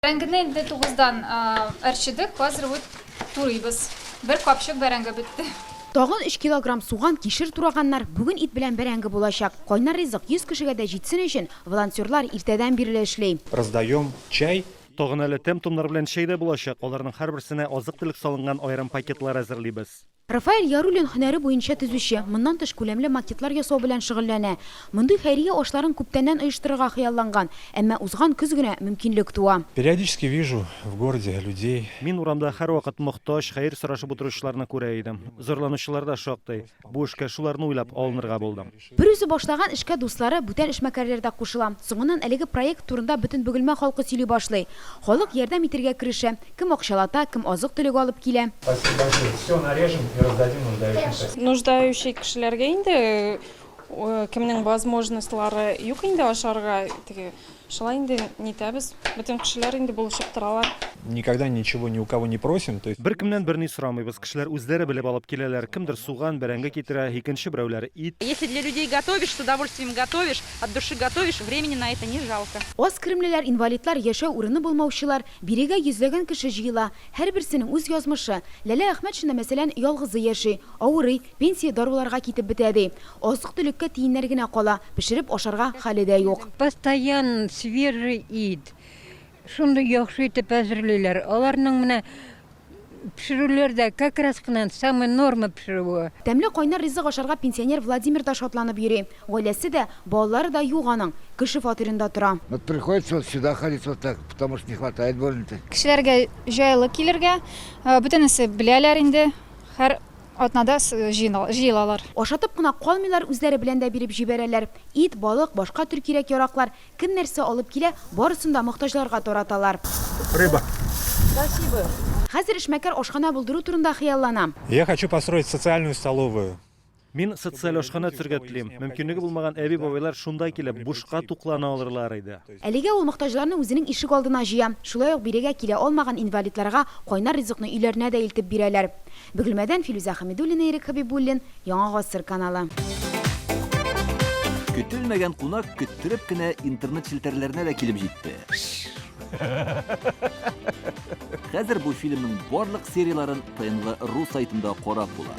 Бәрәңгене инде 9-дан әрчедік, қазір турыйбыз. Бір қапшық бәрәңгі бітті. Тагын 3 килограмм суган кишер тураганнар бүген ит белән бәрәңге булачак. Кайнар ризык 100 кешегә дә җитсен өчен волонтерлар иртәдән бирле эшли. Раздаем чай. Тагын әле тәм-томнар белән чәй дә булачак. Аларның һәрберсенә азык-төлек салынган аерым пакетлар әзерлибез. Рафаэль Ярулин һөнәре буенча төзүче, моннан тыш күләмле макетлар ясау белән шөгыльләнә. Мондый хәйрия ашларын күптәннән оештырырга хыялланган, әмма узган көз генә мөмкинлек туа. Периодически вижу в городе людей. Мин урамда һәрвакыт мохтаҗ, хәер сорашып утыручыларны күрә идем. Зарланучылар да шактый. Бу эшкә шуларны уйлап алынырга булдым. Бер үзе башлаган эшкә дуслары, бүтән эшмәкәрләр дә кушыла. Соңыннан әлеге проект турында бөтен Бөгелмә халкы сөйли башлый. Халык ярдәм итәргә керешә. Кем акчалата, кем азык-төлек алып килә. Спасибо большое. Все нарежем и раздадим нуждающимся. Нуждающий кешеләргә инде кемнең возможностьлары юк инде ашарга, шулай инде нитәбез. Бөтен кешеләр инде булышып торалар. Никогда ничего ни у кого не просим, то есть Беркемнән берни сорамыйбыз. Кешеләр үзләре белеп алып киләләр. Кемдер суган, бәрәңге китерә, икенче берәүләре ит. Если для людей готовишь, с удовольствием готовишь, от души готовишь, времени на это не жалко. Аз керемлеләр, инвалидлар, яшәү урыны булмаучылар, бирегә йөзләгән кеше җыела. Һәрберсенең үз язмышы. Ләлә Әхмәтшина мәсәлән ялгызы яши, авырый, пенсия даруларга китеп бетә ди. Азык-төлеккә тиеннәр генә кала, пешереп ашарга хәле дә юк. Постоянно свежий ит. Шунда яхшы итеп әзерлиләр. Аларның менә пешерүләрдә как раз кына самая норма пешерүе. Тәмле кайнар ризык ашарга пенсионер Владимир да шатланып йөри. Гаиләсе дә, балалары да юк аның. Кеше фатирында тора. Вот приходится вот сюда ходить вот так, потому что не хватает больно-то. Кешеләргә җайлы килергә, бөтенесе беләләр инде. Һәр атнада җыелалар. Ашатып кына калмыйлар, үзләре белән дә биреп җибәрәләр. Ит, балык, башка төр кирәк-яраклар, кем нәрсә алып килә, барысын да мохтаҗларга тараталар. рыба. Хәзер эшмәкәр ашхана булдыру турында хыяллана. Я хочу построить социальную столовую. Мин социаль ашхана төзергә телим. Мөмкинлеге булмаган әби-бабайлар шунда килеп бушка туклана алырлар иде. Әлегә ул мохтаҗларны үзенең ишек алдына җыя. Шулай ук бирегә килә алмаган инвалидларга кайнар ризыкны өйләренә дә илтеп бирәләр. Бөгелмәдән Филүзә Хәмидуллина, Ирек Хәбибуллин, Яңа гасыр каналы. Көтелмәгән кунак көттереп кенә интернет челтәрләренә дә килеп җитте. Хәзер бу фильмның барлык серияларын ТНВ.ру сайтында карап була.